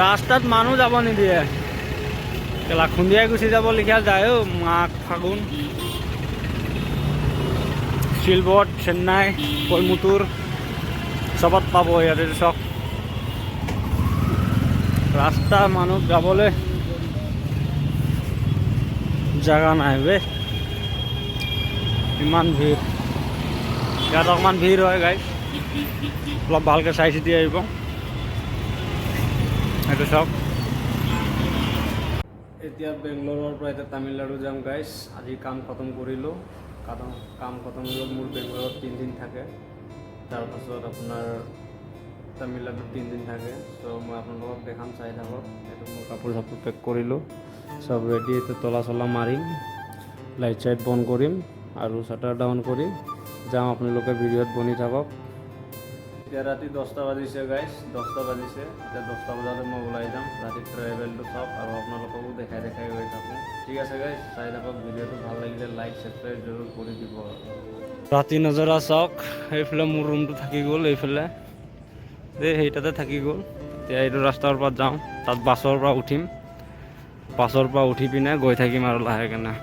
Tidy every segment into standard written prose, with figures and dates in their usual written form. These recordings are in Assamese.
ৰাস্তাত মানুহ যাব নিদিয়ে, কেলা খুন্দিয়াই গুচি যাব লিখা যায়। মাঘ ফাগুন, শিলবট, চেন্নাই, কইমুতুৰ চবত পাব ইয়াতে চক। ৰাস্তা মানুহ যাবলৈ জাগা নাই বে, ইমান ভিৰ। ইয়াত অকণমান ভিৰ হয় গাইজ, অলপ ভালকৈ চাই চিতি আহিব। সেইটো চাওক। এতিয়া বেংগলোৰৰ পৰা এতিয়া তামিলনাডু যাম গাইজ। আজি কাম খতম কৰিলোঁ, কাম খতম হ'লেও মোৰ বেংগলোৰত 3 দিন থাকে, তাৰপাছত আপোনাৰ তামিলনাডুত 3 দিন থাকে। চ' মই আপোনালোকক দেখাম, চাই থাকক। এইটো মই কাপোৰ চাপোৰ পেক কৰিলোঁ, চব ৰেডি। এতিয়া তলা চলা মাৰিম, লাইট চাইট বন্ধ কৰিম আৰু শ্বাটাৰ ডাউন কৰি যাম। আপোনালোকে ভিডিঅ'ত বনি থাকক। এতিয়া ৰাতি 10টা বাজিছে গাইজ, 10টা বাজিছে। এতিয়া 10টা বজাতে মই ওলাই যাম, ৰাতি ট্ৰেভেলটো চাওক আৰু আপোনালোককো দেখাই গৈ থাকোঁ। ঠিক আছে গাইজ, চাই থাকক। ভিডিঅ'টো ভাল লাগিলে লাইক ছাবস্ক্ৰাইব জৰুৰ কৰি দিব। ৰাতি নজৰা চাওক, এইফালে মোৰ ৰুমটো থাকি গ'ল, এইফালে সেইটাতে থাকি গ'ল। এতিয়া এইটো ৰাস্তাৰ পৰা যাওঁ, তাত বাছৰ পৰা উঠিম, বাছৰ পৰা উঠি পিনে গৈ থাকিম আৰু লাহে কেনে।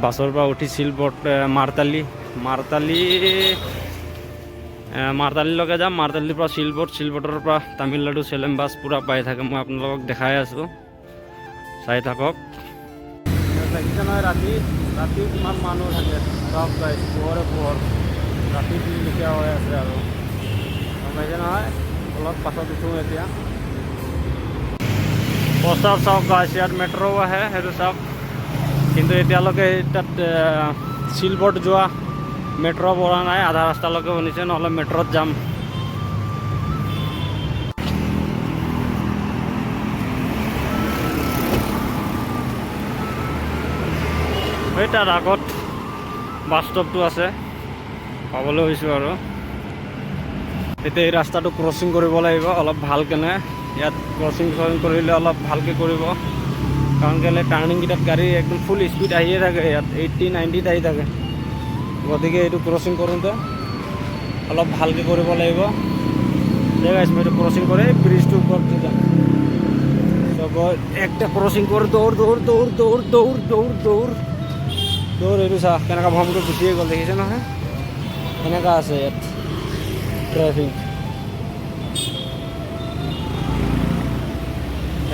বাছৰ পৰা উঠি শিলবট, মাৰতালিলৈকে যাম। মাৰতালিৰ পৰা শিলবট, শিলবটৰ পৰা তামিলনাডু চেলেম বাছ পূৰা পাই থাকে। মই আপোনালোকক দেখাই আছোঁ, চাই থাকক। দেখিছে নহয় ৰাতি কিমান মানুহ থাকে, চব গাইজ পোহৰে পোহৰ। ৰাতি লেখীয়া হৈ আছে আৰু গম পাইছে নহয়। অলপ পাছত উঠোঁ এতিয়া। পষ্টাৰ চাওক গাইজ, ইয়াত মেট্ৰ' আহে, সেইটো চাওক। কিন্তু এতিয়ালৈকে তাত শিলবট যোৱা মেট্ৰ' পৰা নাই, আধা ৰাস্তালৈকে বনিছে, নহ'লে মেট্ৰ'ত যাম। এই তাৰ আগত বাছ ষ্টপটো আছে, পাবলৈ হৈছোঁ আৰু। এতিয়া এই ৰাস্তাটো ক্ৰচিং কৰিব লাগিব অলপ ভালকেনে। ইয়াত ক্ৰচিং কৰিলে অলপ ভালকৈ কৰিব, কাৰণ কেলৈ টাৰ্ণিংকেইটাত গাড়ী একদম ফুল স্পীড আহিয়ে থাকে। ইয়াত 80, 90 আহি থাকে। গতিকে এইটো ক্ৰচিং কৰোঁতে অলপ ভালকৈ কৰিব লাগিব। ঠিক আছে, মই এইটো ক্ৰচিং কৰি ব্ৰিজটোৰ ওপৰত যাম। একটা ক্ৰচিং কৰি দৌৰ। এইটো চা কেনেকুৱা ভমটো গুচিয়ে গ'ল, দেখিছে নহয়। এনেকুৱা আছে ইয়াত ট্ৰেফিক।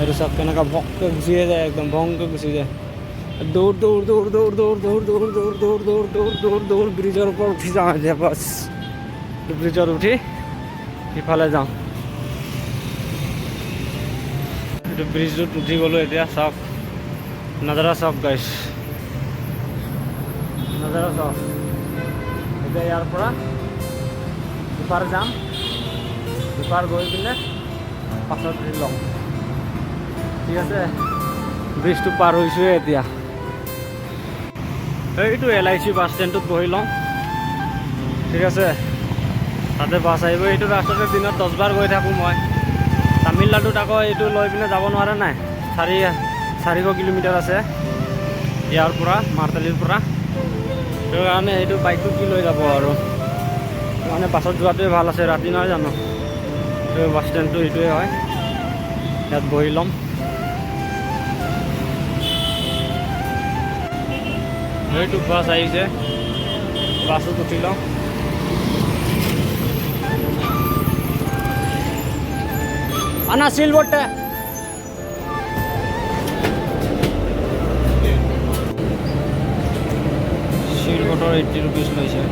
এইটো চাওক কেনেকুৱা ভককৈ গুচিয়ে যায়, একদম ভংকৈ গুচি যায়। দৌৰ ব্ৰিজৰ ওপৰত উঠি যাওঁ এতিয়া। বাছ ব্ৰিজত উঠি সিফালে যাওঁ। এইটো ব্ৰিজটোত উঠি গ'লোঁ এতিয়া। চাওক নাজাৰা চাওক গাইজ, নাজাৰা চাওক। এতিয়া ইয়াৰ পৰা ইপাৰ যাম, ইপাৰ গৈ পিনে পাছত ব্ৰিজ ল'ম। ঠিক আছে, ব্ৰিজটো পাৰ হৈছোঁহে এতিয়া। এইটো LIC বাছ ষ্টেণ্ডটোত বহি লওঁ। ঠিক আছে, তাতে বাছ আহিব। এইটো ৰাস্তাতে দিনত 10 বাৰ গৈ থাকোঁ মই। তামিলনাডুত আকৌ এইটো লৈ পিনে যাব নোৱাৰে নাই, 400 কিলোমিটাৰ আছে ইয়াৰ পৰা, মাৰতালিৰ পৰা। সেইটো কাৰণে এইটো বাইকটো কি লৈ যাব আৰু, মানে বাছত যোৱাটোৱে ভাল আছে। ৰাতি নহয় জানো, এইটো বাছ ষ্টেণ্ডটো এইটোৱে হয়। ইয়াত বহি ল'ম। এইটো বাছ আহিছে, বাছত উঠি লওঁ। আনা শিলবটে শিলবটৰ 80 rupees লৈছে।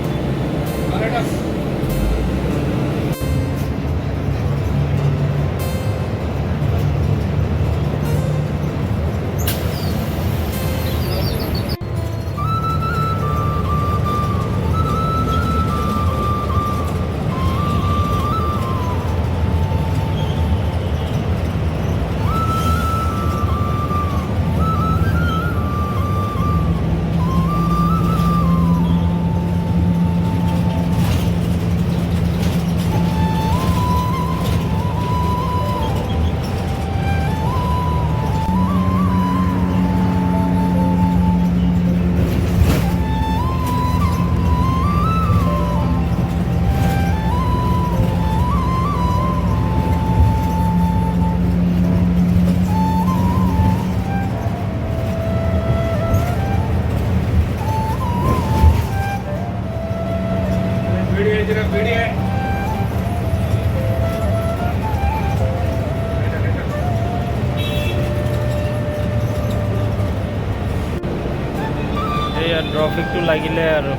ট্ৰাফিকটো লাগিলে আৰু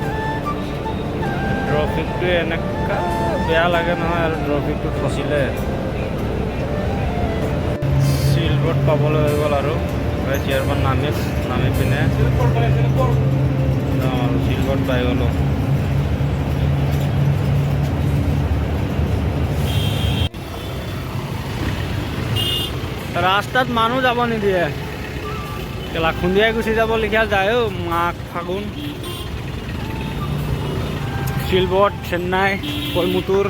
ট্ৰাফিকটো এনেকুৱা বেয়া লাগে নহয় আৰু ট্ৰাফিকটো ফচিলে চিলবোৰ্ড পাবলৈ হৈ গ'ল আৰু ইয়াৰ পৰা নামি পিনে চিলবোৰ্ড পাই গ'লোঁ ৰাস্তাত মানুহ যাব নিদিয়ে কেলা খুন্দিয়াই গুচি যাবলগীয়া যায় মাঘ ফাগুন চিলবোৰ্ড চেন্নাই কইমুটুৰ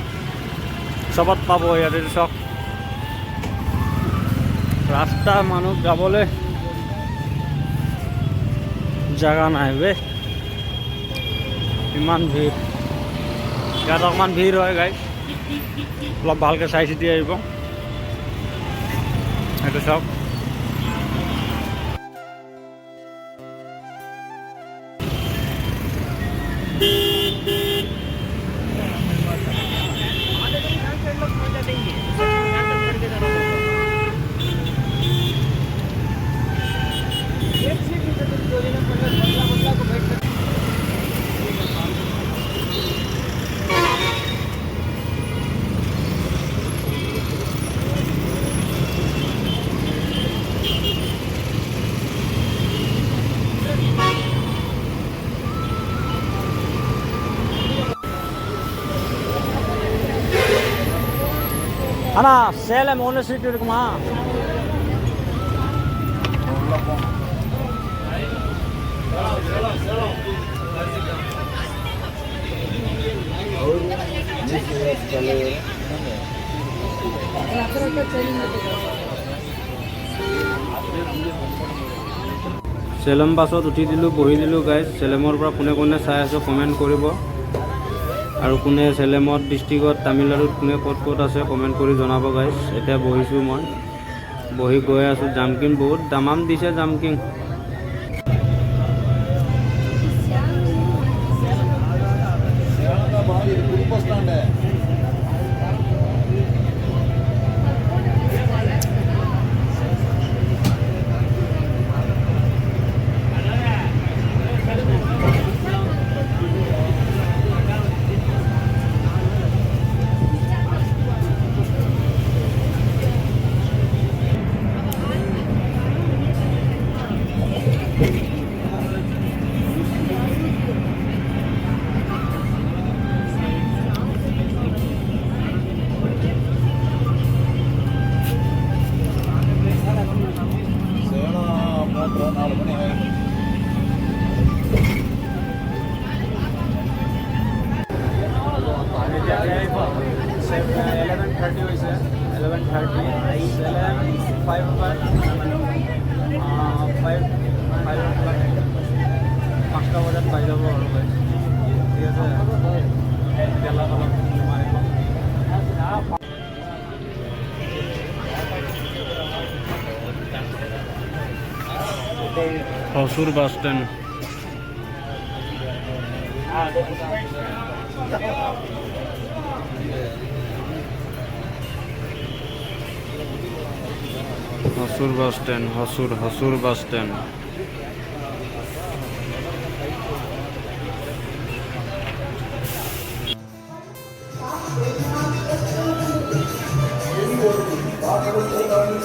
চবত পাব ইয়াতে চক ৰাস্তা মানুষ যাবলৈ জায়গা নাই বে ইমান ভিৰ ইয়াত অকণমান ভিৰ হয় গাইজ অলপ ভালকৈ চাই চিতি আহিব সেইটো চাওক Ana, Salem only city இருக்குமா Salem বাছত উঠি দিলোঁ বহি দিলোঁ গাইজ Salemৰ পৰা কোনে কোনে চাই আছো কমেণ্ট কৰিব আৰু কোনে Salemত ডিষ্ট্ৰিক্টত তামিলনাডুত কোনে ক'ত ক'ত আছে কমেণ্ট কৰি জনাব গাইজ এতিয়া বহিছোঁ মই বহি গৈ আছোঁ জাম্কিং বহুত দামাম দিছে জাম্কিং পাঁচটা বজাত পাই যাব আৰু ঠিক আছে হসুর bus stand হসুর bus stand হসুর bus stand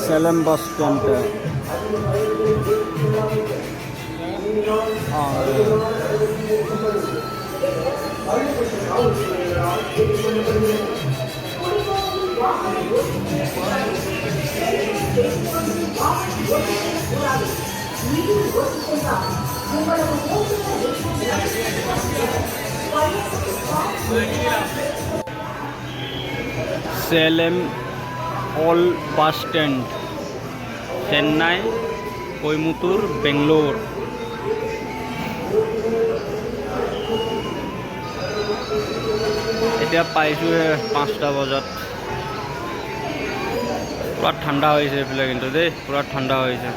Salem bus stand Salem all bus stand Chennai Coimbatore Bangalore এতিয়া পাইছোহে 5টা বজাত পুৰা ঠাণ্ডা হৈছে এইফালে কিন্তু দেই পুৰা ঠাণ্ডা হৈছে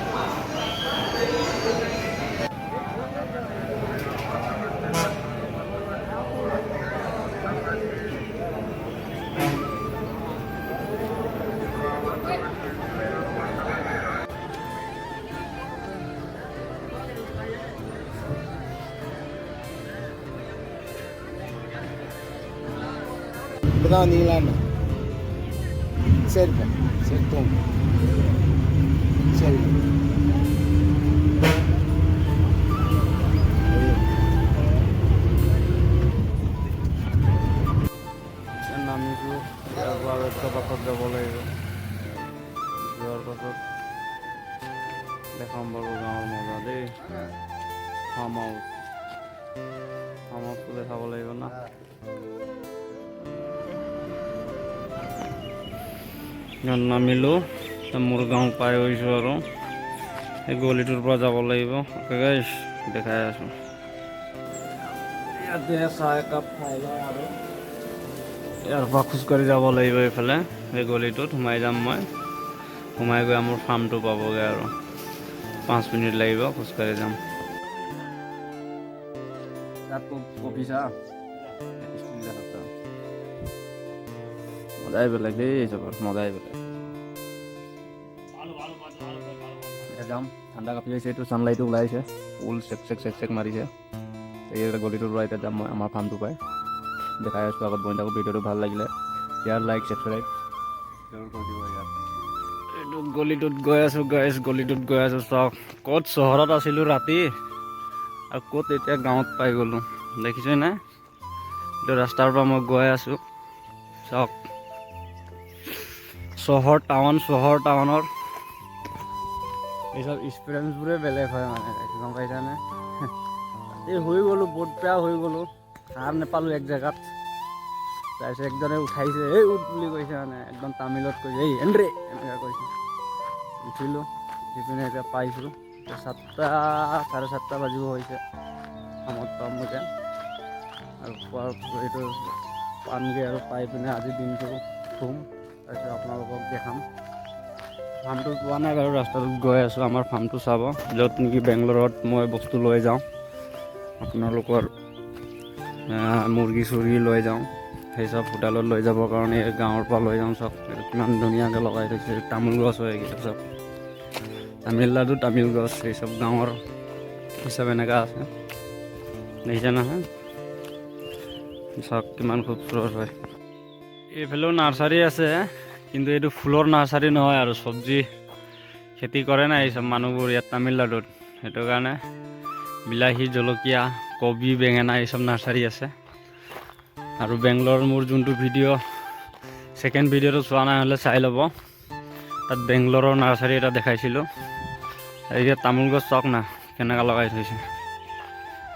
Morgão nem lá não. Serva, sertão. Serva. নামিছোঁ ইয়াৰ পৰা আৰু একটা পাছত যাব লাগিব যোৱাৰ পাছত দেখাম বাৰু গাঁৱৰ মজা দেই ফাৰ্ম হাউচটো দেখাব লাগিব না ইয়াত নামিলোঁ মোৰ গাঁও পাই গৈছোঁ আৰু এই গলিটোৰ পৰা যাব লাগিব অ'কে গাইছ দেখাই আছোঁ ইয়াতে চাহ একাপ খাই লওঁ আৰু ইয়াৰ পৰা খোজকাঢ়ি যাব লাগিব এইফালে এই গলিটোত সোমাই যাম মই সোমাই গৈ মোৰ ফাৰ্মটো পাবগৈ আৰু 5 মিনিট লাগিব খোজকাঢ়ি যাম ইয়াত কফি চাহ মজাই বেলেগ দেই চবৰ মজাই বেলেগ এতিয়া যাম ঠাণ্ডা কাপি আহিছে এইটো ছানলাইটো ওলাইছে ফুল চেক মাৰিছে এই গলিটোৰ পৰা এতিয়া যাম মই আমাৰ ফাৰ্মটো পাই দেখাই আছোঁ আগত বহি থাকোঁ ভিডিঅ'টো ভাল লাগিলে শ্বেয়াৰ লাইক ছাবস্ক্ৰাইব কৰি দিব ইয়াত এইটো গলিটোত গৈ আছোঁ গাইছ গলিটোত গৈ আছোঁ চাওক ক'ত চহৰত আছিলোঁ ৰাতি আৰু ক'ত এতিয়া গাঁৱত পাই গ'লোঁ দেখিছে নাই এইটো ৰাস্তাৰ পৰা মই গৈ আছোঁ চাওক চহৰ টাউনৰ এইসব এক্সপিৰিয়েঞ্চবোৰে বেলেগ হয় মানে গম পাইছানে এই হৈ গ'লোঁ বহুত বেয়া হৈ গ'লোঁ সাৰ নাপালোঁ এক জেগাত তাৰপিছত একজনে উঠাইছে এই উঠ বুলি কৈছে মানে একদম তামিলত কৈছে এই এন্দ্ৰে এনেকৈ কৈছে উঠিলোঁ উঠি পিনে এতিয়া পাইছোঁ 7টা 7:30 বাজিব হৈছে কামত পাম এতিয়া আৰু পোৱাৰ এইটো পামগৈ আৰু পাই পিনে আজি দিনটো শুম তাৰপিছত আপোনালোকক দেখাম ফাৰ্মটো পোৱা নাই বাৰু ৰাস্তাটোত গৈ আছোঁ আমাৰ ফাৰ্মটো চাব য'ত নেকি বেংগলোৰত মই বস্তু লৈ যাওঁ আপোনালোকৰ মুৰ্গী চুৰ্গী লৈ যাওঁ সেই চব হোটেলত লৈ যাবৰ কাৰণে গাঁৱৰ পৰা লৈ যাওঁ চব কিমান ধুনীয়াকৈ লগাই থৈছে তামোল গছ হয় এইকেইটা চব তামিলনাডু তামিল গছ এই চব গাঁৱৰ হিচাপ এনেকুৱা আছে দেখিছে নহয় চব কিমান খুবসুৰত হয় এইফালেও নাৰ্চাৰী আছে কিন্তু এইটো ফুলৰ নাৰ্চাৰী নহয় আৰু চব্জি খেতি কৰে নাই এই চব মানুহবোৰ ইয়াত তামিলনাডুত সেইটো কাৰণে বিলাহী জলকীয়া কবি বেঙেনা এই চব নাৰ্চাৰী আছে আৰু বেংগলোৰ মোৰ যোনটো ভিডিঅ' ছেকেণ্ড ভিডিঅ'টো চোৱা নাই হ'লে চাই ল'ব তাত বেংগলোৰৰ নাৰ্চাৰী এটা দেখাইছিলোঁ এতিয়া তামোল গছ চাওক না কেনেকৈ লগাই থৈছে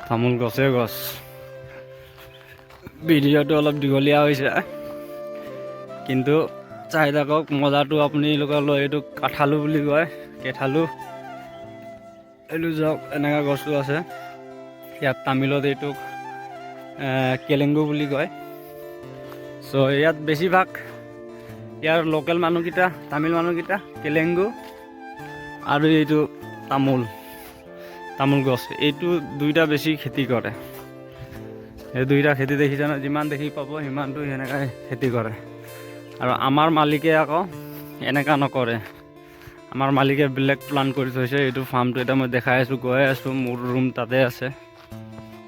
তামোল গছ ভিডিঅ'টো অলপ দীঘলীয়া হৈছে কিন্তু চাই থাকক মজাটো আপোনালোকে লৈ এইটো কাঠালু বুলি কয় কেঠালু এইটো যাওক এনেকুৱা গছো আছে ইয়াত তামিলত এইটোক কেলেংগু বুলি কয় চ' ইয়াত বেছিভাগ ইয়াৰ লোকেল মানুহকেইটা তামিল মানুহকেইটা কেলেংগু আৰু এইটো তামোল গছ এইটো দুইটা বেছি খেতি কৰে এই দুইটা খেতি দেখিছে ন যিমান দেখি পাব সিমানটো সেনেকৈ খেতি কৰে আৰু আমাৰ মালিকে আকৌ এনেকুৱা নকৰে আমাৰ মালিকে বেলেগ প্লান কৰি থৈছে এইটো ফাৰ্মটো এতিয়া মই দেখাই আছোঁ গৈ আছোঁ মোৰ ৰুম তাতে আছে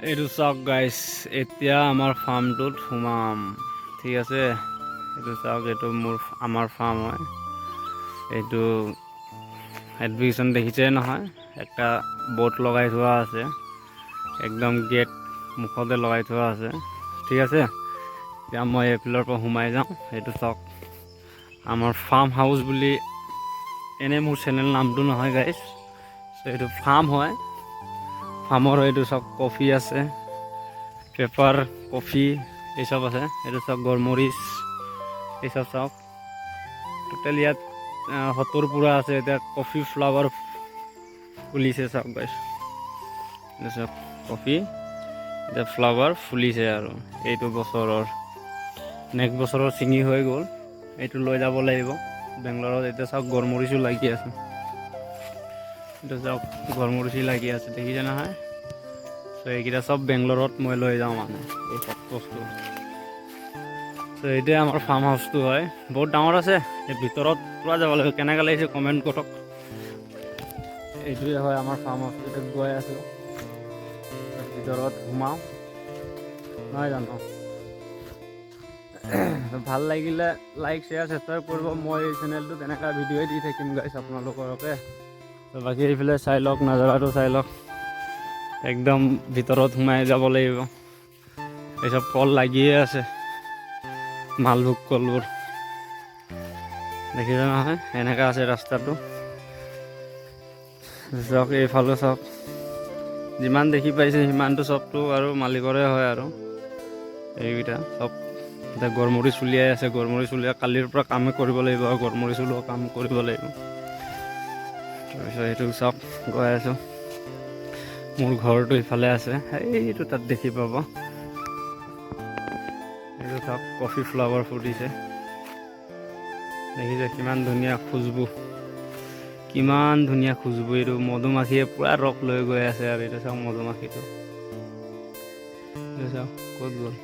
এইটো চাওক গাইছ এতিয়া আমাৰ ফাৰ্মটোত সোমাম ঠিক আছে এইটো চাওক এইটো আমাৰ ফাৰ্ম হয় এইটো এডুকেশ্যন দেখিছে নহয় একটা বোৰ্ড লগাই থোৱা আছে একদম গেট মুখতে লগাই থোৱা আছে ঠিক আছে এতিয়া মই এইফালৰ পৰা সোমাই যাওঁ সেইটো চাওক আমাৰ ফাৰ্ম হাউচ বুলি এনেই মোৰ চেনেল নামটো নহয় গাইছ এইটো ফাৰ্ম হয় ফাৰ্মৰ এইটো চাওক কফি আছে পেপাৰ কফি এই চব আছে এইটো চাওক গৰমৰিচ এই চব চাওক টোটেল ইয়াত 70 পুৰা আছে এতিয়া কফি ফ্লাৱাৰ ফুলিছে চাওক গাইছ এইটো চাওক কফি এতিয়া ফ্লাৱাৰ ফুলিছে আৰু এইটো বছৰৰ নেক্সট বছৰৰ ছিঙি হৈ গ'ল এইটো লৈ যাব লাগিব বেংগলোৰত এতিয়া চাওক গৰমৰিচো লাগি আছে এইটো চাওক গৰমৰিচি লাগি আছে দেখিছে নহয় চ' এইকেইটা চব বেংগলোৰত মই লৈ যাওঁ মানে এই চব বস্তু চ' এইটোৱে আমাৰ ফাৰ্ম হাউচটো হয় বহুত ডাঙৰ আছে এই ভিতৰত পূৰা যাব লাগিব কেনেকৈ লাগিছে কমেণ্ট কৰক এইটোৱে হয় আমাৰ ফাৰ্ম হাউচটো এতিয়া গৈ আছোঁ ভিতৰত সোমাওঁ নহয় জানো ভাল লাগিলে লাইক শ্বেয়াৰ ছাবস্ক্ৰাইব কৰিব। মই এই চেনেলটো তেনেকুৱা ভিডিঅ'ই দি থাকিম গাইছ আপোনালোকৰকে। বাকী এইফালে চাই লওক, নাজাৰাটো চাই লওক, একদম ভিতৰত সোমাই যাব লাগিব। এইচব কল লাগিয়ে আছে, মালভোগ কলবোৰ দেখিছে নহয়, এনেকুৱা আছে ৰাস্তাটো। চাওক এইফালে চাওক, যিমান দেখি পাইছে সিমানটো চবটো আৰু মালিকৰে হয় আৰু এইকেইটা চব। এতিয়া গড়মূৰি চলিয়াই আছে, গড়মূৰি চলিয়াই কালিৰ পৰা কামে কৰিব লাগিব আৰু গড়মূৰি চলোৱা কাম কৰিব লাগিব। তাৰপিছত এইটো চাওক গৈ আছোঁ, মোৰ ঘৰটো ইফালে আছে, এইটো তাত দেখি পাব। এইটো চাওক কফি ফ্লাৱাৰ ফুটিছে, দেখিছে কিমান ধুনীয়া খুজবু, কিমান ধুনীয়া খুজবু। এইটো মধুমাখিয়ে পূৰা ৰস লৈ গৈ আছে আৰু এইটো চাওক মধুমাখিটো, এইটো চাওক ক'ত গ'ল,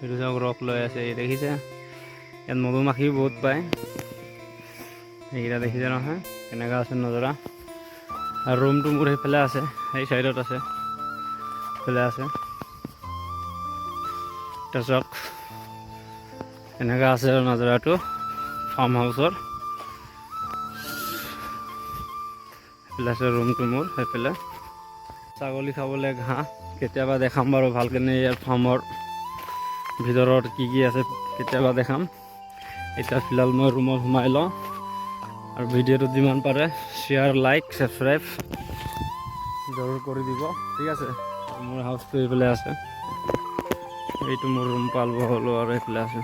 এইটো চাওক ৰস লৈ আছে। এই দেখিছে, ইয়াত মধুমাখি বহুত পায়। এইকেইটা দেখিছে নহয় কেনেকুৱা আছে নজৰা। আৰু ৰুমটো মোৰ সেইফালে আছে, সেই চাইডত আছে, সেইফালে আছে। এতিয়া চাওক এনেকুৱা আছে আৰু নজৰাটো ফাৰ্ম হাউচৰ। সেইফালে আছে ৰুমটো মোৰ সেইফালে। ছাগলী খাবলৈ ঘাঁহ কেতিয়াবা দেখাম বাৰু ভালকৈ, ইয়াৰ ফাৰ্মৰ ভিতৰত কি কি আছে কেতিয়াবা দেখাম। এতিয়া ফিলহাল মই ৰুমত সোমাই লওঁ, আৰু ভিডিঅ'টো যিমান পাৰে শ্বেয়াৰ, লাইক, ছাবস্ক্ৰাইব জৰুৰ কৰি দিব, ঠিক আছে। মোৰ হাউচটো এইফালে আছে, এইটো মোৰ ৰুম পালব হ'লোঁ আৰু এইফালে আছে।